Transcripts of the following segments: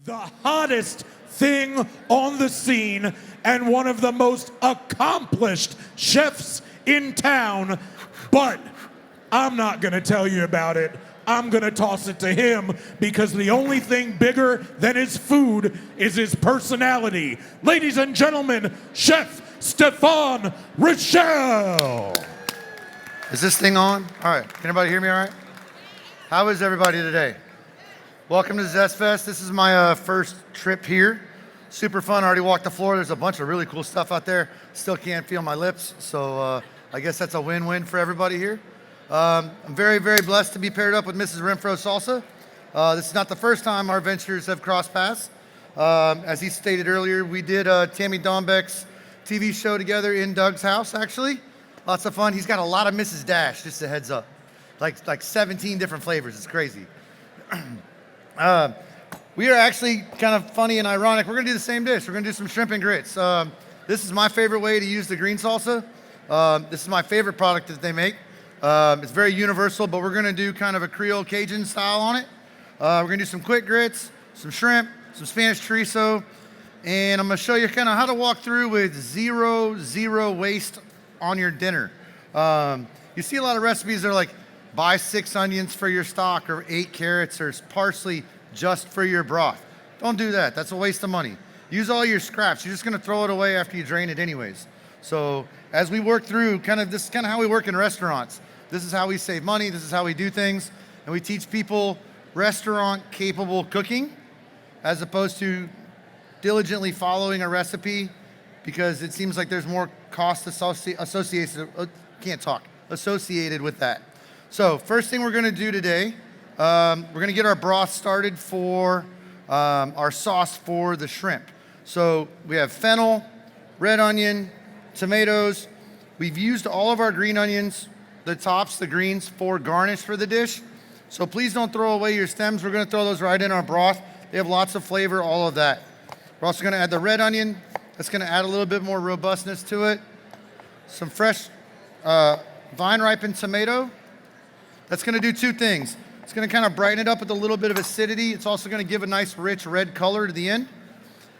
the hottest thing on the scene and one of the most accomplished chefs in town, but I'm not gonna tell you about it. I'm gonna toss it to him because the only thing bigger than his food is his personality. Ladies and gentlemen, Chef Stefon Risel. Is this thing on? All right, can everybody hear me all right? How is everybody today? Welcome to ZestFest. This is my first trip here. Super fun, I already walked the floor. There's a bunch of really cool stuff out there. Still can't feel my lips, so I guess that's a win-win for everybody here. I'm very, very blessed to be paired up with Mrs. Renfro Salsa. This is not the first time our ventures have crossed paths. As he stated earlier, we did Tammy Dombeck's TV show together in Doug's house, actually. Lots of fun. He's got a lot of Mrs. Dash, just a heads up. Like 17 different flavors, it's crazy. We are actually kind of funny and ironic. We're gonna do the same dish. We're gonna do some shrimp and grits. This is my favorite way to use the green salsa. This is my favorite product that they make. It's very universal, but we're gonna do kind of a Creole Cajun style on it. We're gonna do some quick grits, some shrimp, some Spanish chorizo, and I'm gonna show you kind of how to walk through with zero waste on your dinner. You see a lot of recipes that are like, buy 6 onions for your stock or 8 carrots or parsley just for your broth. Don't do that, that's a waste of money. Use all your scraps, you're just gonna throw it away after you drain it anyways. So as we work through, this is kind of how we work in restaurants. This is how we save money, this is how we do things, and we teach people restaurant-capable cooking as opposed to diligently following a recipe because it seems like there's more cost associated with that. So first thing we're gonna do today, we're gonna get our broth started for our sauce for the shrimp. So we have fennel, red onion, tomatoes. We've used all of our green onions, the tops, the greens, for garnish for the dish. So please don't throw away your stems. We're gonna throw those right in our broth. They have lots of flavor, all of that. We're also gonna add the red onion. That's gonna add a little bit more robustness to it. Some fresh vine-ripened tomato. That's gonna do 2 things. It's gonna kind of brighten it up with a little bit of acidity. It's also gonna give a nice rich red color to the end.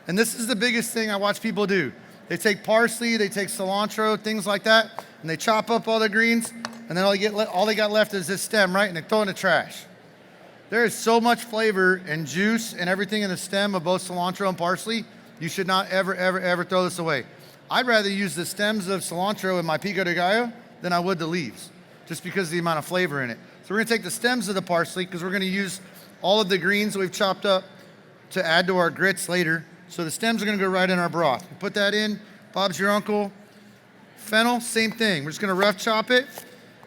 And this is the biggest thing I watch people do. They take parsley, they take cilantro, things like that, and they chop up all the greens, and then all they got left is this stem, right? And they throw it in the trash. There is so much flavor and juice and everything in the stem of both cilantro and parsley. You should not ever, ever, ever throw this away. I'd rather use the stems of cilantro in my pico de gallo than I would the leaves, just because of the amount of flavor in it. So we're gonna take the stems of the parsley because we're gonna use all of the greens that we've chopped up to add to our grits later. So the stems are gonna go right in our broth. We put that in, Bob's your uncle. Fennel, same thing. We're just gonna rough chop it.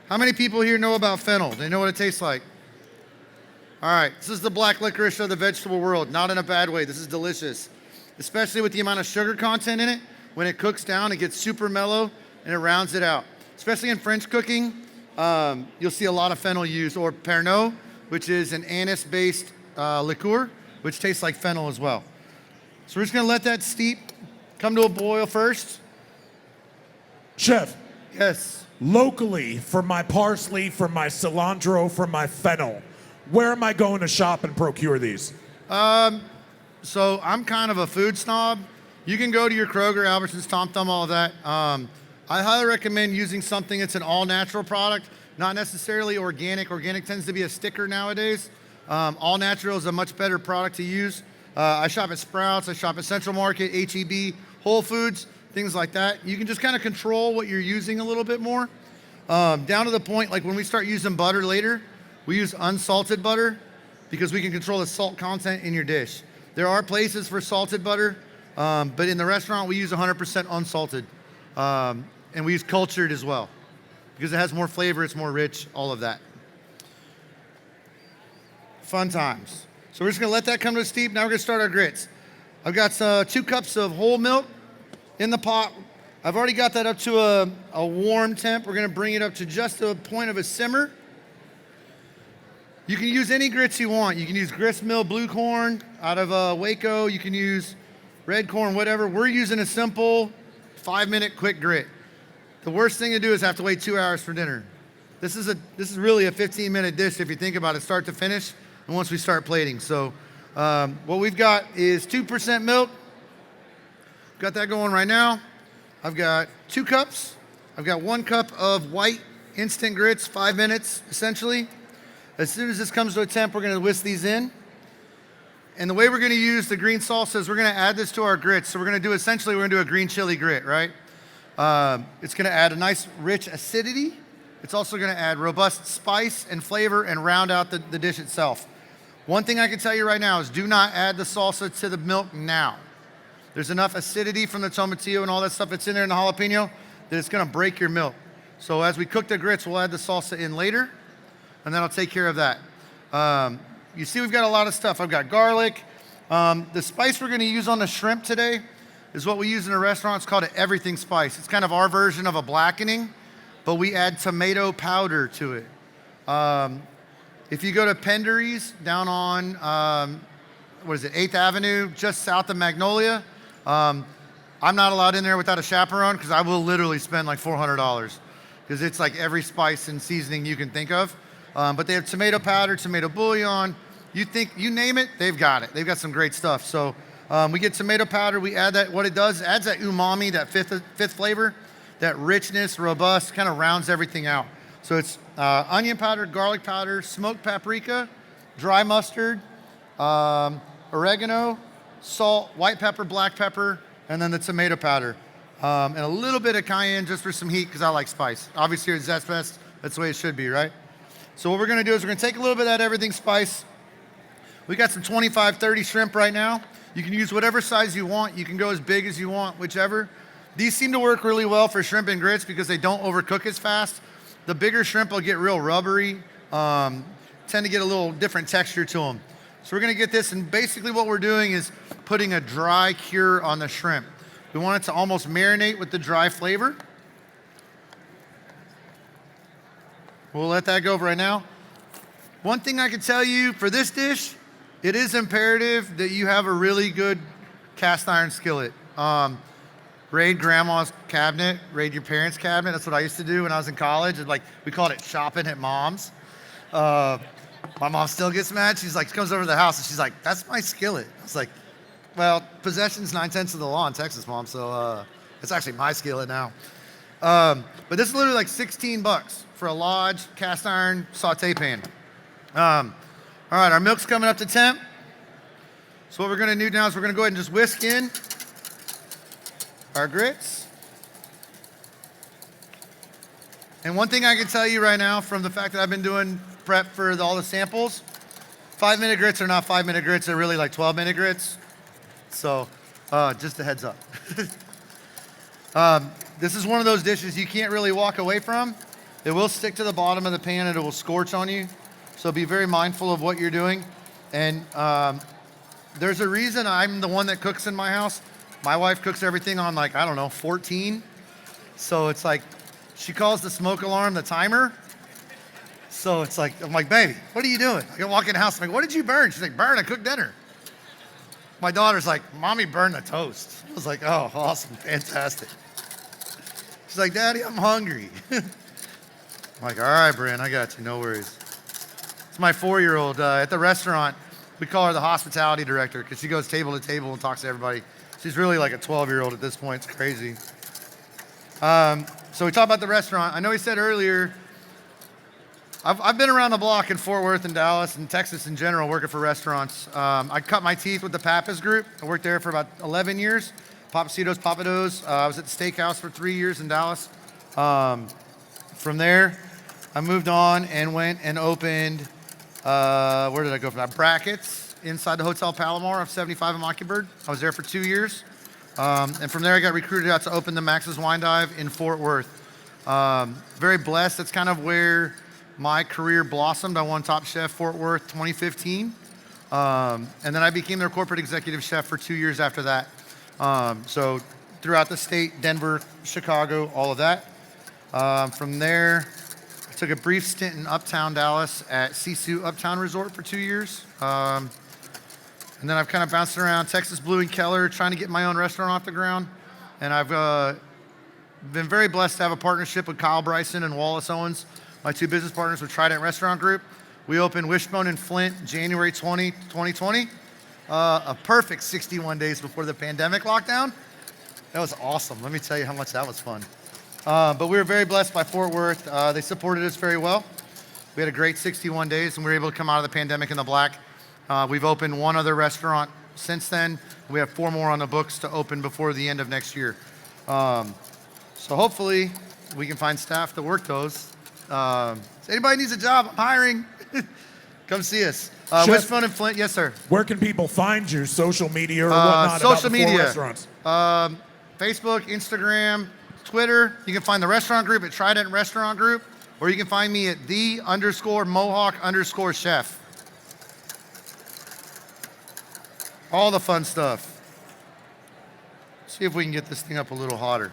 How many people here know about fennel? They know what it tastes like? All right, this is the black licorice of the vegetable world, not in a bad way. This is delicious, especially with the amount of sugar content in it. When it cooks down, it gets super mellow and it rounds it out. Especially in French cooking, you'll see a lot of fennel used, or Pernod, which is an anise-based liqueur, which tastes like fennel as well. So we're just gonna let that steep, come to a boil first. Chef. Yes. Locally, for my parsley, for my cilantro, for my fennel, where am I going to shop and procure these? So I'm kind of a food snob. You can go to your Kroger, Albertsons, Tom Thumb, all of that. I highly recommend using something that's an all-natural product, not necessarily organic. Organic tends to be a sticker nowadays. All-natural is a much better product to use. I shop at Sprouts, I shop at Central Market, H-E-B, Whole Foods, things like that. You can just kind of control what you're using a little bit more. Down to the point, like when we start using butter later, we use unsalted butter because we can control the salt content in your dish. There are places for salted butter, but in the restaurant we use 100% unsalted. And we use cultured as well because it has more flavor, it's more rich, all of that. Fun times. So we're just gonna let that come to a steep. Now we're gonna start our grits. I've got 2 cups of whole milk in the pot. I've already got that up to a warm temp. We're gonna bring it up to just a point of a simmer. You can use any grits you want. You can use grist mill blue corn out of Waco. You can use red corn, whatever. We're using a simple 5-minute quick grit. The worst thing to do is have to wait 2 hours for dinner. This is really a 15-minute dish if you think about it, start to finish, and once we start plating. So What we've got is 2% milk. Got that going right now. I've got 2 cups. I've got 1 cup of white instant grits, 5 minutes essentially. As soon as this comes to a temp, we're gonna whisk these in. And the way we're gonna use the green salsa is we're gonna add this to our grits. So we're gonna do a green chili grit, right? It's gonna add a nice rich acidity. It's also gonna add robust spice and flavor and round out the dish itself. One thing I can tell you right now is do not add the salsa to the milk now. There's enough acidity from the tomatillo and all that stuff that's in there in the jalapeno that it's gonna break your milk. So as we cook the grits, we'll add the salsa in later, and that'll take care of that. You see we've got a lot of stuff. I've got garlic. The spice we're gonna use on the shrimp today is what we use in a restaurant. It's called an everything spice. It's kind of our version of a blackening, but we add tomato powder to it. If you go to Pendery's down on, 8th Avenue, just south of Magnolia, I'm not allowed in there without a chaperone because I will literally spend like $400 because it's like every spice and seasoning you can think of. But they have tomato powder, tomato bouillon. You name it, they've got it. They've got some great stuff. So we get tomato powder, we add that. What it does, adds that umami, that fifth flavor, that richness, robust, kind of rounds everything out. So it's onion powder, garlic powder, smoked paprika, dry mustard, oregano, salt, white pepper, black pepper, and then the tomato powder. And a little bit of cayenne just for some heat because I like spice. Obviously here at ZestFest, that's the way it should be, right? So what we're gonna do is we're gonna take a little bit of that everything spice. We got some 25, 30 shrimp right now. You can use whatever size you want. You can go as big as you want, whichever. These seem to work really well for shrimp and grits because they don't overcook as fast. The bigger shrimp will get real rubbery, tend to get a little different texture to them. So we're gonna get this, and basically what we're doing is putting a dry cure on the shrimp. We want it to almost marinate with the dry flavor. We'll let that go for right now. One thing I can tell you for this dish, it is imperative that you have a really good cast iron skillet. Raid grandma's cabinet, raid your parents' cabinet. That's what I used to do when I was in college. And like, we called it shopping at mom's. My mom still gets mad. She's like, she comes over to the house and she's like, that's my skillet. I was like, well, possession's 9/10 of the law in Texas, Mom. So it's actually my skillet now. But this is literally like $16 for a Lodge cast iron saute pan. All right, our milk's coming up to temp. So what we're gonna do now is we're gonna go ahead and just whisk in our grits. And one thing I can tell you right now from the fact that I've been doing prep for all the samples, 5-minute grits are not 5-minute grits, they're really like 12-minute grits. So just a heads up. This is one of those dishes you can't really walk away from. It will stick to the bottom of the pan and it will scorch on you. So be very mindful of what you're doing. And there's a reason I'm the one that cooks in my house. My wife cooks everything on like, I don't know, 14. So it's like, she calls the smoke alarm the timer. So it's like, I'm like, baby, what are you doing? I walk in the house, I'm like, what did you burn? She's like, burn, I cooked dinner. My daughter's like, Mommy burned the toast. I was like, oh, awesome, fantastic. She's like, Daddy, I'm hungry. I'm like, all right, Bryn, I got you, no worries. It's my 4-year-old at the restaurant. We call her the hospitality director because she goes table to table and talks to everybody. She's really like a 12-year-old at this point. It's crazy. So we talked about the restaurant. I know he said earlier, I've been around the block in Fort Worth and Dallas and Texas in general working for restaurants. I cut my teeth with the Pappas Group. I worked there for about 11 years. Papacitos, Papados. I was at the steakhouse for 3 years in Dallas. From there, I moved on and went and opened, where did I go from that? Brackets inside the Hotel Palomar of 75 in Mockingbird. I was there for 2 years. And from there, I got recruited out to open the Max's Wine Dive in Fort Worth. Very blessed. That's kind of where my career blossomed. I won Top Chef Fort Worth 2015. And then I became their corporate executive chef for 2 years after that. So throughout the state, Denver, Chicago, all of that. From there, I took a brief stint in Uptown Dallas at Sisu Uptown Resort for 2 years. And then I've kind of bounced around Texas Blue and Keller trying to get my own restaurant off the ground. And I've been very blessed to have a partnership with Kyle Bryson and Wallace Owens, my 2 business partners with Trident Restaurant Group. We opened Wishbone in Flint January 2020. a perfect 61 days before the pandemic lockdown. That was awesome. Let me tell you how much that was fun. But we were very blessed by Fort Worth. They supported us very well. We had a great 61 days, and we were able to come out of the pandemic in the black. We've opened one other restaurant since then. We have 4 more on the books to open before the end of next year. So hopefully we can find staff to work those. If anybody needs a job, I'm hiring. Come see us. What's fun in Flint? Yes, sir. Where can people find you? Social media or whatnot? Social about the 4 media. restaurants? Facebook, Instagram, Twitter. You can find the restaurant group at Trident Restaurant Group, or you can find me at _Mohawk_chef. All the fun stuff. See if we can get this thing up a little hotter.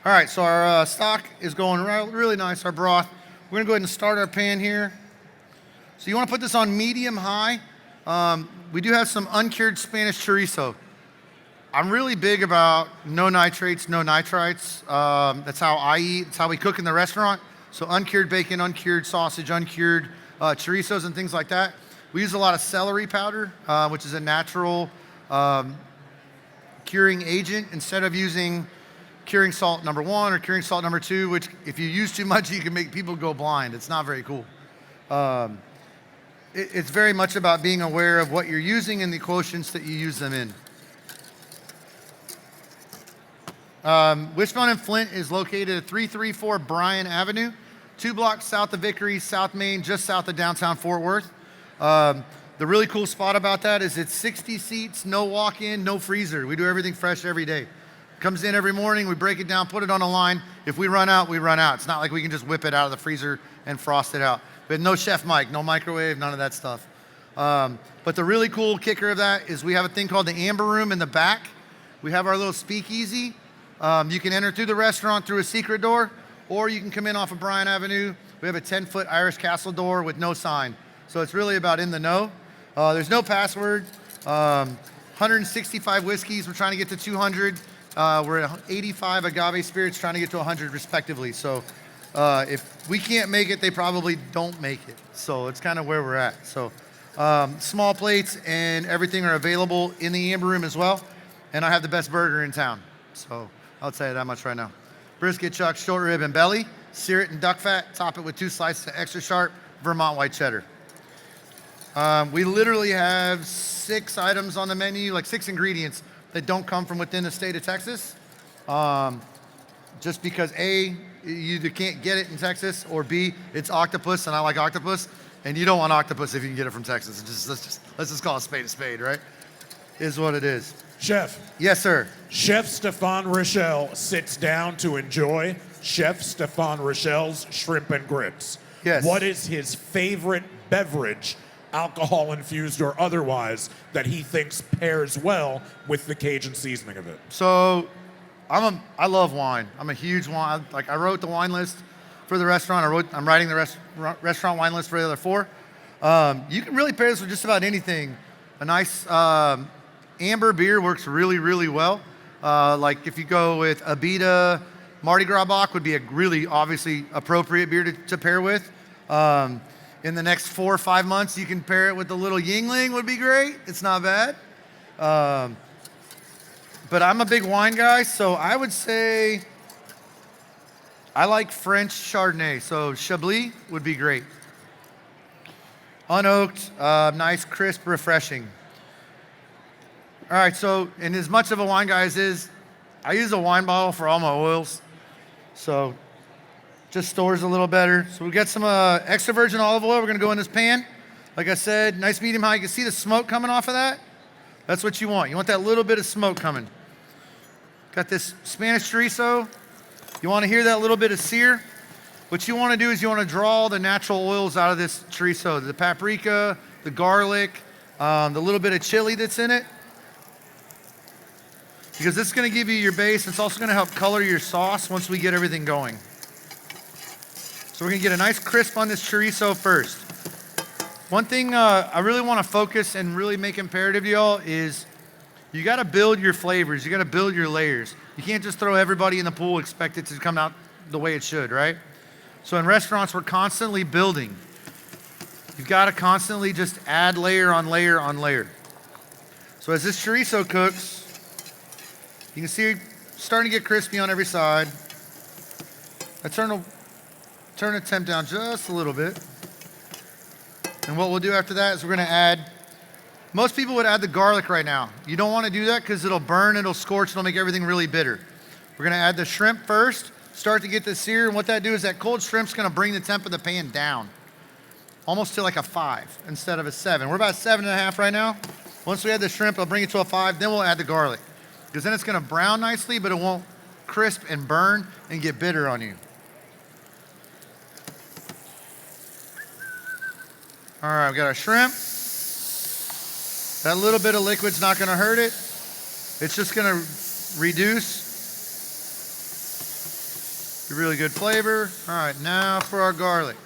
All right, so our stock is going really nice, our broth. We're gonna go ahead and start our pan here. So you wanna put this on medium high. We do have some uncured Spanish chorizo. I'm really big about no nitrates, no nitrites. That's how I eat, it's how we cook in the restaurant. So uncured bacon, uncured sausage, uncured chorizos and things like that. We use a lot of celery powder, which is a natural curing agent, instead of using curing salt number 1 or curing salt number 2, which if you use too much, you can make people go blind. It's not very cool. It's very much about being aware of what you're using and the quotients that you use them in. Wishbone in Flint is located at 334 Bryan Avenue, 2 blocks south of Vickery, South Main, just south of downtown Fort Worth. The really cool spot about that is it's 60 seats, no walk-in, no freezer. We do everything fresh every day. Comes in every morning, we break it down, put it on a line. If we run out, we run out. It's not like we can just whip it out of the freezer and frost it out. We have no chef mic, no microwave, none of that stuff. But the really cool kicker of that is we have a thing called the Amber Room in the back. We have our little speakeasy. You can enter through the restaurant through a secret door, or you can come in off of Bryan Avenue. We have a 10-foot Irish castle door with no sign. So it's really about in the know. There's no password. 165 whiskeys, we're trying to get to 200. We're at 85 agave spirits, trying to get to 100 respectively. So if we can't make it, they probably don't make it. So it's kind of where we're at. So small plates and everything are available in the Amber Room as well. And I have the best burger in town. So I'll tell you that much right now. Brisket, chuck, short rib, and belly. Sear it in duck fat. Top it with 2 slices of extra sharp Vermont white cheddar. We literally have 6 items on the menu, like 6 ingredients that don't come from within the state of Texas. Just because A, you either can't get it in Texas, or B, it's octopus and I like octopus, and you don't want octopus if you can get it from Texas. Let's just call a spade, right? Is what it is. Chef. Yes, sir. Chef Stefon Risel sits down to enjoy Chef Stefon Risel's shrimp and grits. Yes. What is his favorite beverage, alcohol infused or otherwise, that he thinks pairs well with the Cajun seasoning of it? So I love wine. I'm a huge wine. Like, I wrote the wine list for the restaurant. I'm writing the restaurant wine list for the other 4. You can really pair this with just about anything. A nice amber beer works really, really well. Like if you go with Abita, Mardi Gras Bock would be a really obviously appropriate beer to pair with. In the next 4 or 5 months, you can pair it with the little Yingling, would be great. It's not bad. But I'm a big wine guy, so I would say I like French Chardonnay. So Chablis would be great. Unoaked, nice, crisp, refreshing. All right, so, and as much of a wine guy as is, I use a wine bottle for all my oils. So just stores a little better. So we got some extra virgin olive oil. We're gonna go in this pan. Like I said, nice medium high. You can see the smoke coming off of that. That's what you want. You want that little bit of smoke coming. Got this Spanish chorizo. You wanna hear that little bit of sear. What you wanna do is you wanna draw the natural oils out of this chorizo. The paprika, the garlic, the little bit of chili that's in it. Because this is gonna give you your base. It's also gonna help color your sauce once we get everything going. So we're gonna get a nice crisp on this chorizo first. One thing I really wanna focus and really make imperative to y'all is you gotta build your flavors. You gotta build your layers. You can't just throw everybody in the pool, expect it to come out the way it should, right? So in restaurants, we're constantly building. You've gotta constantly just add layer on layer on layer. So as this chorizo cooks, you can see starting to get crispy on every side. I turn the temp down just a little bit. And what we'll do after that is we're gonna add, most people would add the garlic right now. You don't wanna do that because it'll burn, it'll scorch, it'll make everything really bitter. We're gonna add the shrimp first, start to get the sear, and what that do is that cold shrimp's gonna bring the temp of the pan down, almost to like a 5 instead of a 7. We're about 7.5 right now. Once we add the shrimp, I'll bring it to a 5, then we'll add the garlic. Because then it's gonna brown nicely, but it won't crisp and burn and get bitter on you. All right, we got our shrimp. That little bit of liquid's not gonna hurt it. It's just gonna reduce. A really good flavor. All right, now for our garlic.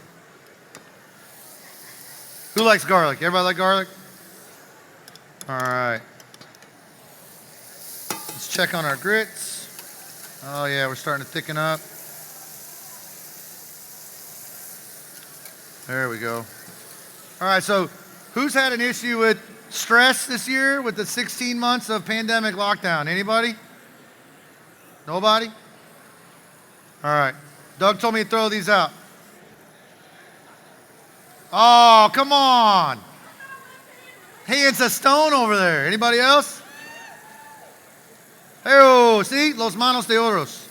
Who likes garlic? Everybody like garlic? All right. Let's check on our grits. Oh yeah, we're starting to thicken up. There we go. All right, so who's had an issue with stress this year with the 16 months of pandemic lockdown? Anybody? Nobody? All right. Doug told me to throw these out. Oh, come on. Hey, it's a stone over there. Anybody else? Hey, see? Los Manos de Oros.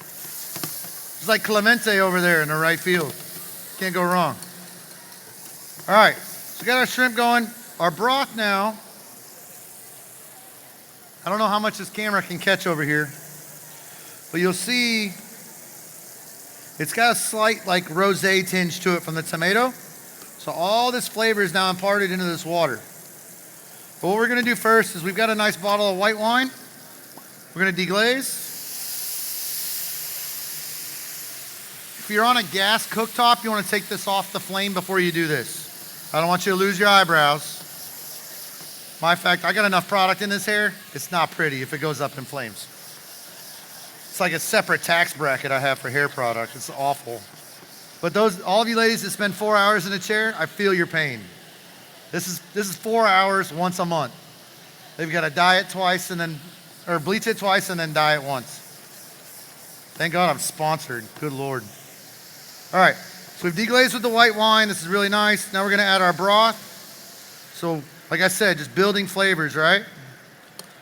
It's like Clemente over there in the right field. Can't go wrong. All right, so we got our shrimp going. Our broth now, I don't know how much this camera can catch over here, but you'll see it's got a slight like rosé tinge to it from the tomato. So all this flavor is now imparted into this water. But what we're gonna do first is we've got a nice bottle of white wine. We're gonna deglaze. If you're on a gas cooktop, you wanna take this off the flame before you do this. I don't want you to lose your eyebrows. My fact, I got enough product in this hair, it's not pretty if it goes up in flames. It's like a separate tax bracket I have for hair product. It's awful. But all of you ladies that spend 4 hours in a chair, I feel your pain. This is 4 hours once a month. They've got to dye it twice or bleach it twice and then dye it once. Thank God I'm sponsored, good Lord. All right. So we've deglazed with the white wine. This is really nice. Now we're gonna add our broth. So like I said, just building flavors, right?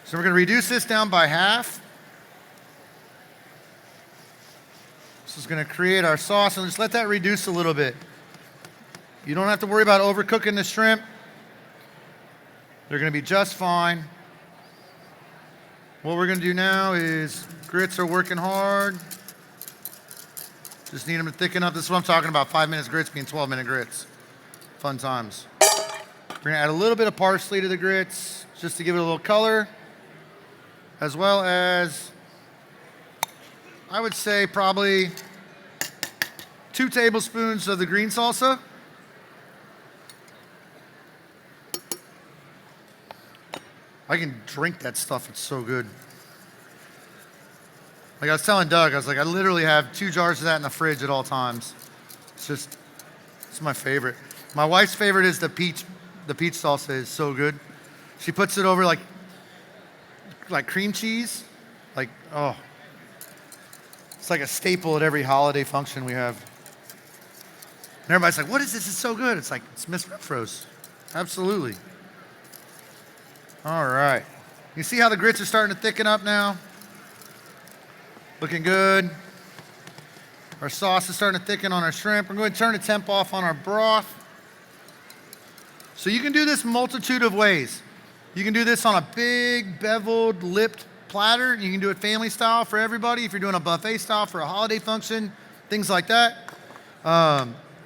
So we're gonna reduce this down by half. This is gonna create our sauce and just let that reduce a little bit. You don't have to worry about overcooking the shrimp. They're gonna be just fine. What we're gonna do now is grits are working hard. Just need them to thicken up. This is what I'm talking about, 5 minutes grits being 12-minute grits. Fun times. We're gonna add a little bit of parsley to the grits, just to give it a little color, as well as, I would say probably 2 tablespoons of the green salsa. I can drink that stuff, it's so good. Like I was telling Doug, I was like, I literally have 2 jars of that in the fridge at all times. It's my favorite. My wife's favorite is the peach salsa is so good. She puts it over like cream cheese. Like, oh. It's like a staple at every holiday function we have. And everybody's like, what is this? It's so good. It's like, it's Miss Renfro's. Absolutely. All right. You see how the grits are starting to thicken up now? Looking good. Our sauce is starting to thicken on our shrimp. We're going to turn the temp off on our broth. So you can do this multitude of ways. You can do this on a big beveled lipped platter. You can do it family style for everybody. If you're doing a buffet style for a holiday function, things like that.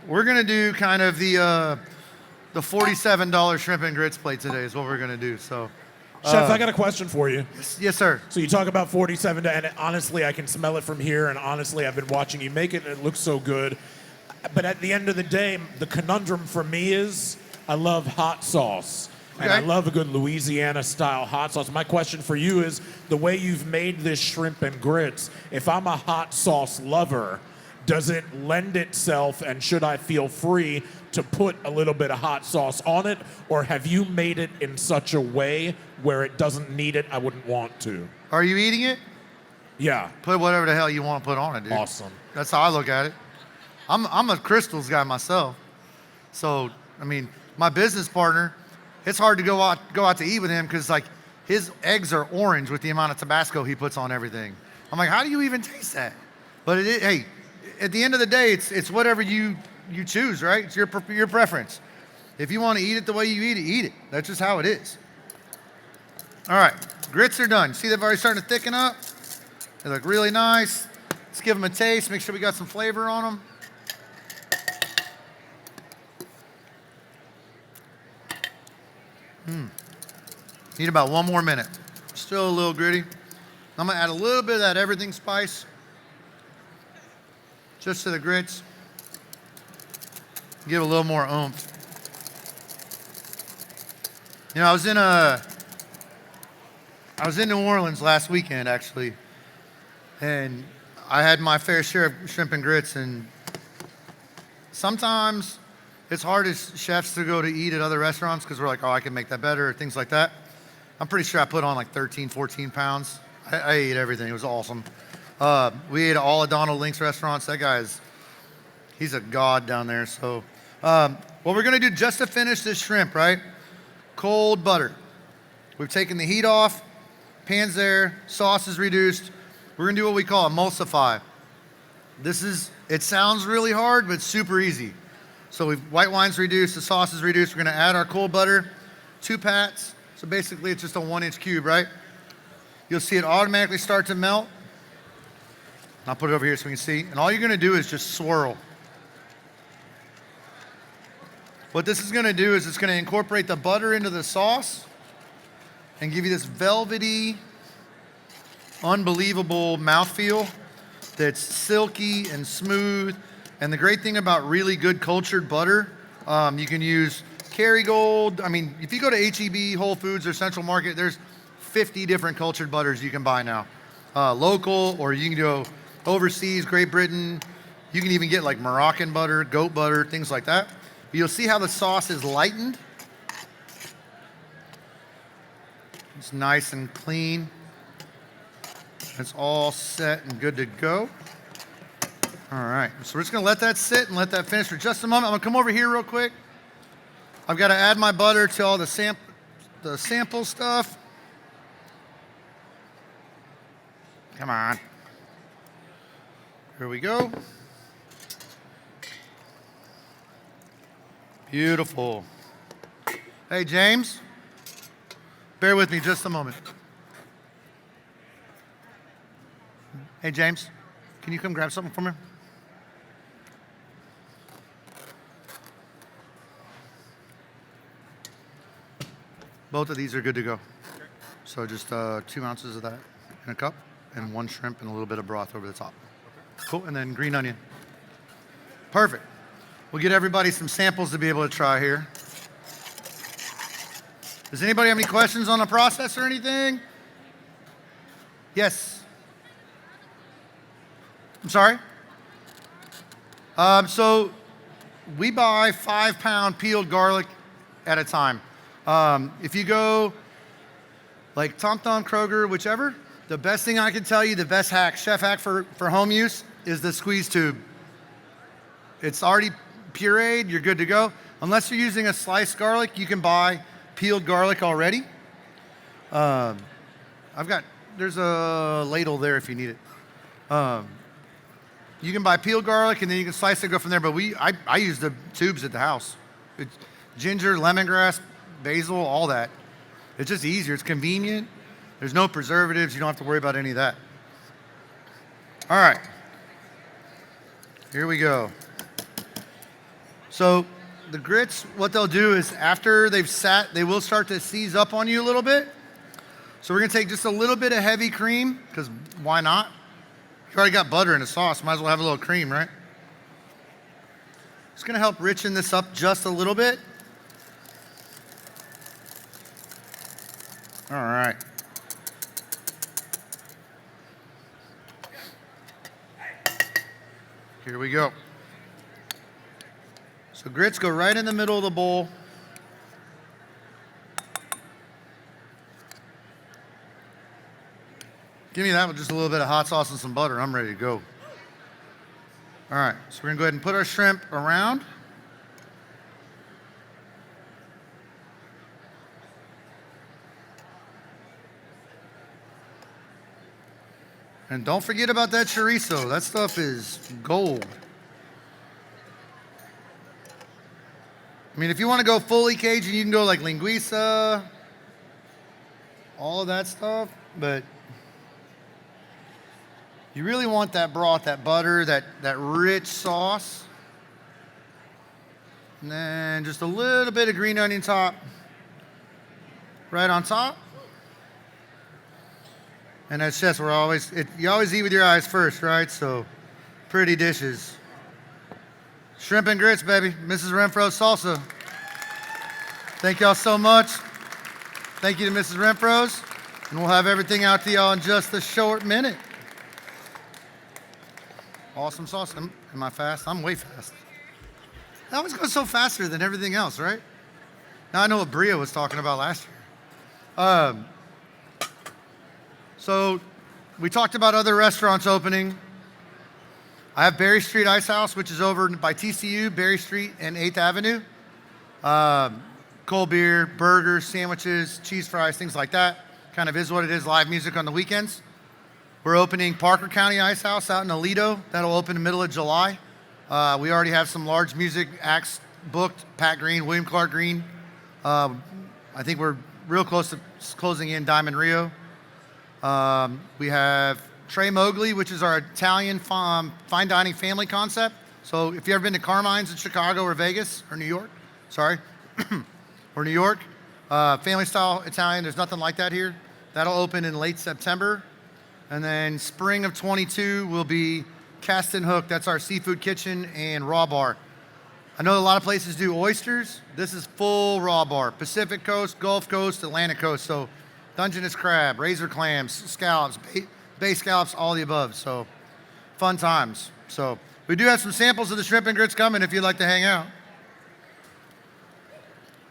We're going to do kind of the $47 shrimp and grits plate today is what we're going to do. So. Chef, I got a question for you. Yes, sir. So you talk about 47, and honestly, I can smell it from here, and honestly, I've been watching you make it, and it looks so good. But at the end of the day, the conundrum for me is I love hot sauce. And I love a good Louisiana-style hot sauce. My question for you is, the way you've made this shrimp and grits, if I'm a hot sauce lover, does it lend itself, and should I feel free to put a little bit of hot sauce on it, or have you made it in such a way where it doesn't need it? I wouldn't want to. Are you eating it? Yeah. Put whatever the hell you want to put on it, dude. Awesome. That's how I look at it. I'm a crystals guy myself. So, I mean, my business partner, it's hard to go out to eat with him because like his eggs are orange with the amount of Tabasco he puts on everything. I'm like, how do you even taste that? But hey, at the end of the day, it's whatever you choose, right? It's your preference. If you want to eat it the way you eat it. That's just how it is. All right, grits are done. See, they've already starting to thicken up. They look really nice. Let's give them a taste. Make sure we got some flavor on them. Need about 1 more minute. Still a little gritty. I'm gonna add a little bit of that everything spice just to the grits. Give it a little more oomph. You know, I was in New Orleans last weekend actually, and I had my fair share of shrimp and grits, and sometimes it's hard as chefs to go to eat at other restaurants because we're like, oh, I can make that better, or things like that. I'm pretty sure I put on like 13, 14 pounds. I ate everything. It was awesome. We ate at all of Donald Link's restaurants. That guy he's a god down there. So what we're going to do just to finish this shrimp, right? Cold butter. We've taken the heat off. Pan's there. Sauce is reduced. We're going to do what we call emulsify. It sounds really hard, but it's super easy. So white wine's reduced, the sauce is reduced. We're gonna add our cold butter, 2 pats. So basically it's just a 1-inch cube, right? You'll see it automatically start to melt. I'll put it over here so we can see. And all you're gonna do is just swirl. What this is gonna do is it's gonna incorporate the butter into the sauce and give you this velvety, unbelievable mouthfeel that's silky and smooth. And the great thing about really good cultured butter, you can use Kerrygold. I mean, if you go to H-E-B, Whole Foods, or Central Market, there's 50 different cultured butters you can buy now. Local, or you can go overseas, Great Britain. You can even get like Moroccan butter, goat butter, things like that. But you'll see how the sauce is lightened. It's nice and clean. It's all set and good to go. All right, so we're just gonna let that sit and let that finish for just a moment. I'm gonna come over here real quick. I've got to add my butter to all the sample stuff. Come on. Here we go. Beautiful. Hey, James, bear with me just a moment. Hey, James, can you come grab something for me? Both of these are good to go. So just 2 ounces of that in a cup, and 1 shrimp and a little bit of broth over the top. Cool, and then green onion. Perfect. We'll get everybody some samples to be able to try here. Does anybody have any questions on the process or anything? Yes. I'm sorry? So we buy 5-pound peeled garlic at a time. If you go like Tom Thumb, Kroger, whichever, the best thing I can tell you, the best hack, chef hack for home use is the squeeze tube. It's already pureed, you're good to go. Unless you're using a sliced garlic, you can buy peeled garlic already. There's a ladle there if you need it. You can buy peeled garlic and then you can slice it and go from there, but I use the tubes at the house. It's ginger, lemongrass, basil, all that. It's just easier, it's convenient. There's no preservatives, you don't have to worry about any of that. All right, here we go. So the grits, what they'll do is after they've sat, they will start to seize up on you a little bit. So we're gonna take just a little bit of heavy cream, because why not? You already got butter in the sauce, might as well have a little cream, right? It's gonna help richen this up just a little bit. All right. Here we go. So grits go right in the middle of the bowl. Give me that with just a little bit of hot sauce and some butter. I'm ready to go. All right, so we're gonna go ahead and put our shrimp around. And don't forget about that chorizo. That stuff is gold. I mean, if you want to go fully Cajun, you can go like linguiça, all of that stuff, but you really want that broth, that butter, that rich sauce. And then just a little bit of green onion top right on top. And as chefs, you always eat with your eyes first, right? So pretty dishes. Shrimp and grits, baby. Mrs. Renfro's salsa. Thank y'all so much. Thank you to Mrs. Renfro's. And we'll have everything out to y'all in just a short minute. Awesome sauce. Am I fast? I'm way fast. That always goes so faster than everything else, right? Now I know what Bria was talking about last year. So we talked about other restaurants opening. I have Berry Street Ice House, which is over by TCU, Berry Street and 8th Avenue. Cold beer, burgers, sandwiches, cheese fries, things like that. Kind of is what it is, live music on the weekends. We're opening Parker County Ice House out in Aledo. That'll open in the middle of July. We already have some large music acts booked. Pat Green, William Clark Green. I think we're real close to closing in Diamond Rio. We have Trey Mowgli, which is our Italian fine dining family concept. So if you've ever been to Carmine's in Chicago or Vegas or New York, or New York, family style Italian, there's nothing like that here. That'll open in late September. And then spring of 22 will be Cast and Hook. That's our seafood kitchen and raw bar. I know a lot of places do oysters. This is full raw bar. Pacific Coast, Gulf Coast, Atlantic Coast. So Dungeness crab, razor clams, scallops, bay scallops, all the above. So fun times. So we do have some samples of the shrimp and grits coming if you'd like to hang out.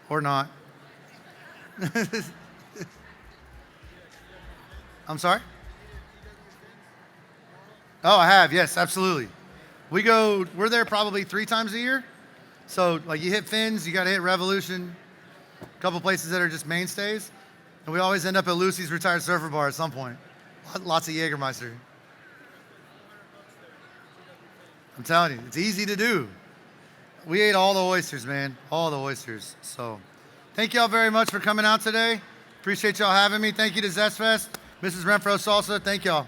Or not. I'm sorry? Oh, I have, yes, absolutely. We're there probably 3 times a year. So like you hit Finn's, you gotta hit Revolution, a couple places that are just mainstays. And we always end up at Lucy's Retired Surfer Bar at some point. Lots of Jägermeister. I'm telling you, it's easy to do. We ate all the oysters, man, all the oysters. So thank y'all very much for coming out today. Appreciate y'all having me. Thank you to ZestFest, Mrs. Renfro Salsa, thank y'all.